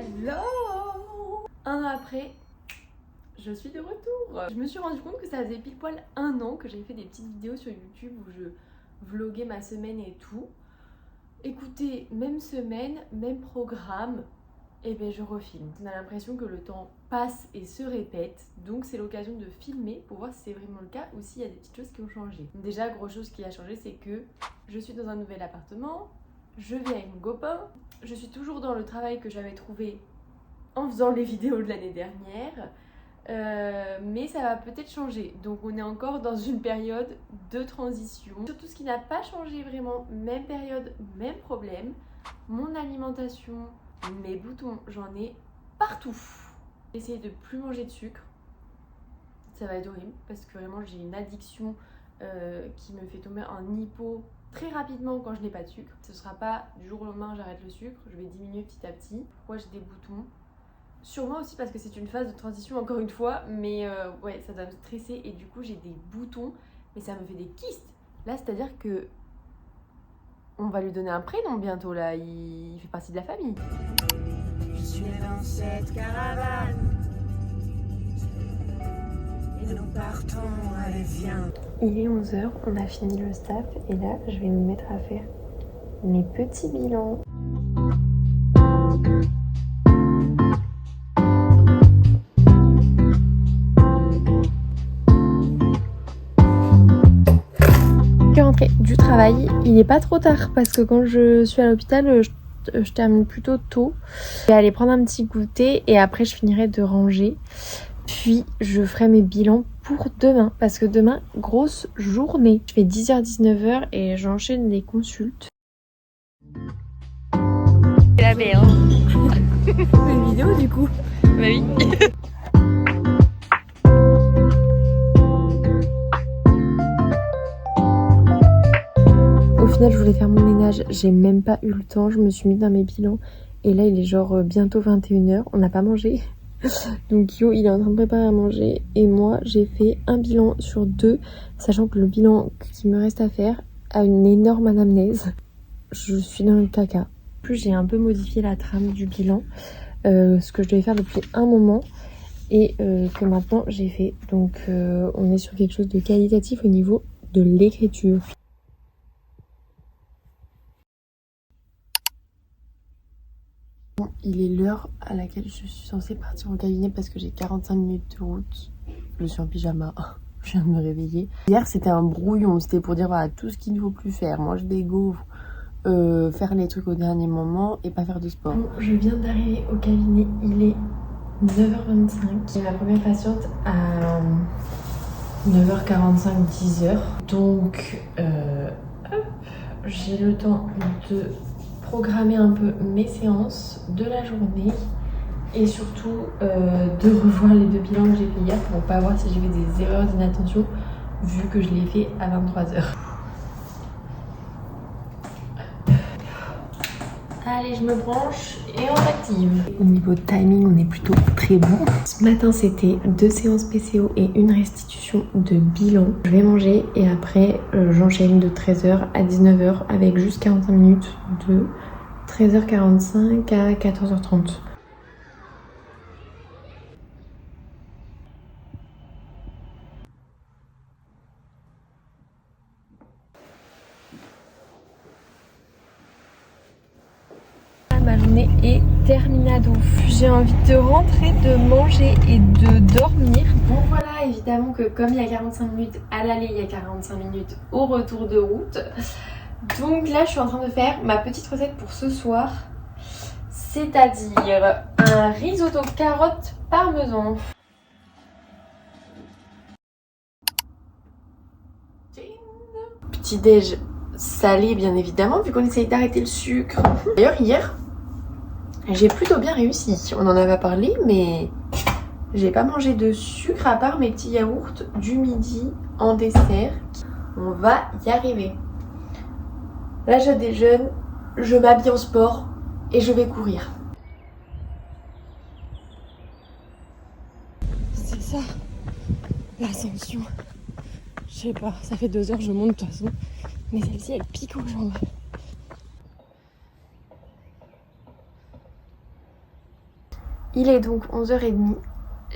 Hello! Un an après, je suis de retour. Je me suis rendu compte que ça faisait pile poil un an que j'avais fait des petites vidéos sur YouTube où je vloguais ma semaine et tout. Écoutez, même semaine, même programme, et bien je refilme. On a l'impression que le temps passe et se répète, donc c'est l'occasion de filmer pour voir si c'est vraiment le cas ou s'il y a des petites choses qui ont changé. Déjà, grosse chose qui a changé, c'est que je suis dans un nouvel appartement, je vis avec mon copain, je suis toujours dans le travail que j'avais trouvé en faisant les vidéos de l'année dernière, mais ça va peut-être changer. Donc on est encore dans une période de transition. Surtout ce qui n'a pas changé vraiment, même période, même problème, mon alimentation, mes boutons, j'en ai partout. Essayez de plus manger de sucre, ça va être horrible parce que vraiment j'ai une addiction qui me fait tomber en hypo très rapidement quand je n'ai pas de sucre. Ce sera pas du jour au lendemain j'arrête le sucre, je vais diminuer petit à petit. Pourquoi j'ai des boutons? Sûrement aussi parce que c'est une phase de transition encore une fois, mais ouais, ça doit me stresser et du coup j'ai des boutons, mais ça me fait des kystes. Là, c'est-à-dire que on va lui donner un prénom bientôt là, il fait partie de la famille. Je suis dans cette caravane et nous partons, allez viens. Il est 11h, on a fini le staff et là je vais me mettre à faire mes petits bilans. Rentrée du travail, il n'est pas trop tard parce que quand je suis à l'hôpital je termine plutôt tôt. Je vais aller prendre un petit goûter et après je finirai de ranger, puis je ferai mes bilans pour demain parce que demain grosse journée. Je fais 10h-19h et j'enchaîne les consultes. C'est la baie, hein. Une vidéo du coup. Bah oui. Au final, je voulais faire mon ménage, j'ai même pas eu le temps, je me suis mis dans mes bilans et là il est genre bientôt 21h, on n'a pas mangé. Donc Yo il est en train de préparer à manger et moi j'ai fait un bilan sur 2, sachant que le bilan qui me reste à faire a une énorme anamnèse. Je suis dans le caca. En plus j'ai un peu modifié la trame du bilan, ce que je devais faire depuis un moment et que maintenant j'ai fait. Donc on est sur quelque chose de qualitatif au niveau de l'écriture. Il est l'heure à laquelle je suis censée partir au cabinet parce que j'ai 45 minutes de route. Je suis en pyjama, je viens de me réveiller. Hier c'était un brouillon, c'était pour dire voilà, tout ce qu'il ne faut plus faire. Manger des gaufres, faire les trucs au dernier moment et pas faire de sport. Bon, je viens d'arriver au cabinet, il est 9h25. J'ai ma première patiente à 9h45, 10h. Donc hop, j'ai le temps de programmer un peu mes séances de la journée et surtout de revoir les 2 bilans que j'ai fait hier pour pas voir si j'ai fait des erreurs d'inattention vu que je l'ai fait à 23h. Allez, je me branche et on s'active. Au niveau timing, on est plutôt très bon. Ce matin, c'était 2 séances PCO et une restitution de bilan. Je vais manger et après, j'enchaîne de 13h à 19h avec juste 45 minutes de 13h45 à 14h30. Ma journée est terminado. J'ai envie de rentrer, de manger et de dormir. Bon voilà, évidemment que comme il y a 45 minutes à l'aller, il y a 45 minutes au retour de route. Donc là je suis en train de faire ma petite recette pour ce soir. C'est-à-dire un risotto carotte parmesan. Petit déj salé bien évidemment vu qu'on essaye d'arrêter le sucre. D'ailleurs hier j'ai plutôt bien réussi, on en avait parlé mais j'ai pas mangé de sucre à part mes petits yaourts du midi en dessert. On va y arriver. Là je déjeune, je m'habille en sport et je vais courir. C'est ça, l'ascension. Je sais pas, ça fait 2 heures je monte de toute façon, mais celle-ci elle pique aux jambes. Il est donc 11h30.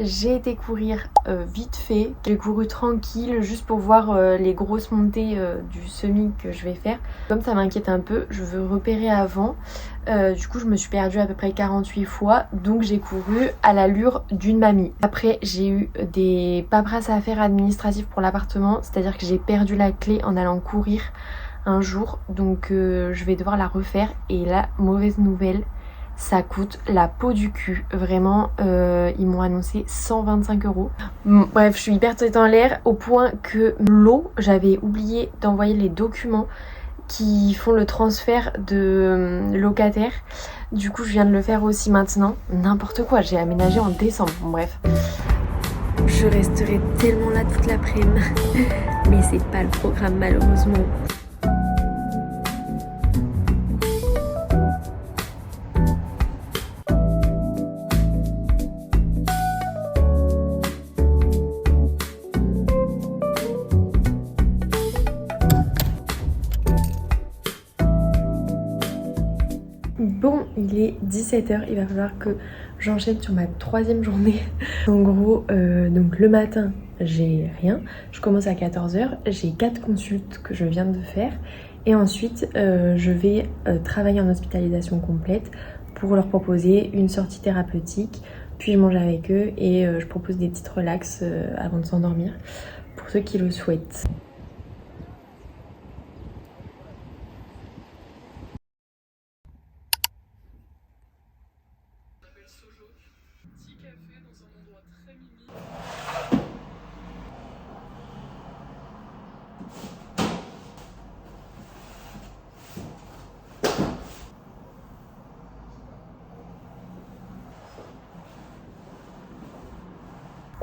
J'ai été courir vite fait. J'ai couru tranquille juste pour voir les grosses montées du semi que je vais faire. Comme ça m'inquiète un peu, je veux repérer avant. Du coup je me suis perdue à peu près 48 fois. Donc j'ai couru à l'allure d'une mamie. Après j'ai eu des paperasses à faire administratives pour l'appartement. C'est-à-dire que j'ai perdu la clé en allant courir un jour. Donc je vais devoir la refaire. Et la mauvaise nouvelle, ça coûte la peau du cul, vraiment. Ils m'ont annoncé 125 €. Bref, je suis hyper tête en l'air au point que l'eau, j'avais oublié d'envoyer les documents qui font le transfert de locataire. Du coup, je viens de le faire aussi maintenant. N'importe quoi, j'ai aménagé en décembre. Bon, bref. Je resterai tellement là toute l'après-midi, mais c'est pas le programme malheureusement. Bon, il est 17h, il va falloir que j'enchaîne sur ma 3e journée. En gros, donc le matin, j'ai rien. Je commence à 14h, j'ai 4 consultes que je viens de faire. Et ensuite, je vais travailler en hospitalisation complète pour leur proposer une sortie thérapeutique. Puis je mange avec eux et je propose des petites relax avant de s'endormir pour ceux qui le souhaitent.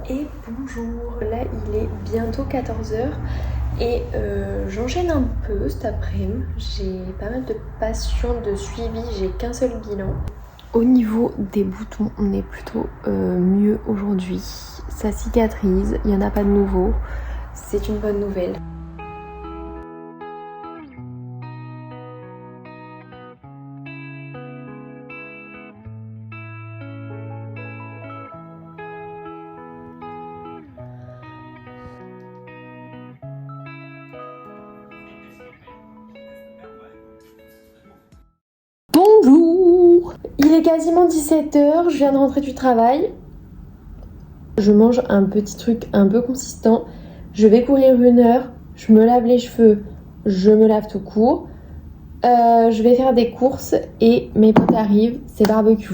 Et bonjour, là il est bientôt 14h et j'enchaîne un peu cet après-midi. J'ai pas mal de patients de suivi, j'ai qu'un seul bilan. Au niveau des boutons, on est plutôt mieux aujourd'hui. Ça cicatrise, il n'y en a pas de nouveau, c'est une bonne nouvelle. Bonjour! Il est quasiment 17h, je viens de rentrer du travail. Je mange un petit truc un peu consistant. Je vais courir 1 heure, je me lave les cheveux, je me lave tout court. Je vais faire des courses et mes potes arrivent, c'est barbecue.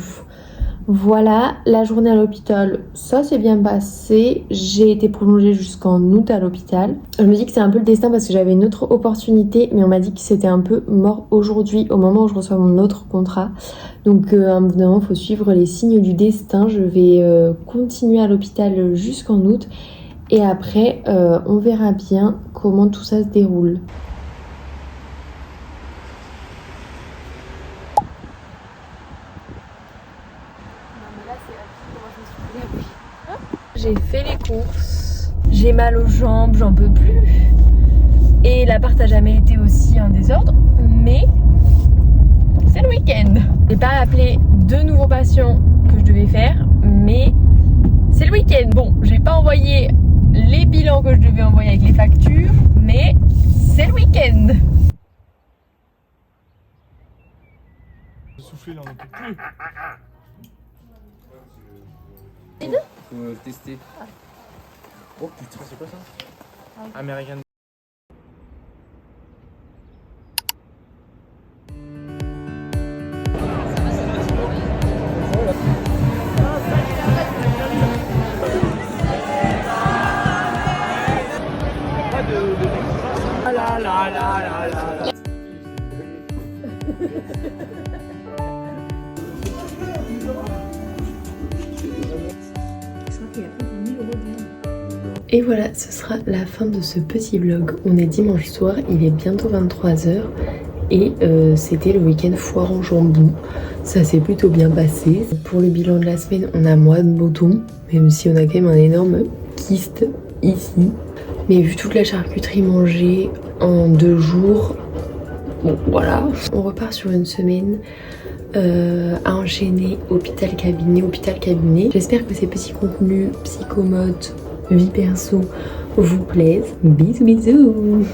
Voilà, la journée à l'hôpital, ça s'est bien passé. J'ai été prolongée jusqu'en août à l'hôpital. Je me dis que c'est un peu le destin parce que j'avais une autre opportunité, mais on m'a dit que c'était un peu mort aujourd'hui au moment où je reçois mon autre contrat. Donc à un moment, il faut suivre les signes du destin. Je vais continuer à l'hôpital jusqu'en août et après, on verra bien comment tout ça se déroule. J'ai fait les courses, j'ai mal aux jambes, j'en peux plus. Et l'appart a jamais été aussi en désordre, mais c'est le week-end. J'ai pas appelé 2 nouveaux patients que je devais faire, mais c'est le week-end. Bon, j'ai pas envoyé les bilans que je devais envoyer avec les factures, mais c'est le week-end. Souffler là, on n'en peut plus. Faut tester. Oh putain, c'est quoi ça? American. La la la la la. Et voilà, ce sera la fin de ce petit vlog. On est dimanche soir, il est bientôt 23h et c'était le week-end foire en jambon. Ça s'est plutôt bien passé. Pour le bilan de la semaine, on a moins de boutons, même si on a quand même un énorme kyste ici. Mais vu toute la charcuterie mangée en 2 jours, Bon voilà, on repart sur une semaine à enchaîner hôpital-cabinet. J'espère que ces petits contenus psychomotes, vie perso vous plaisent. Bisous bisous.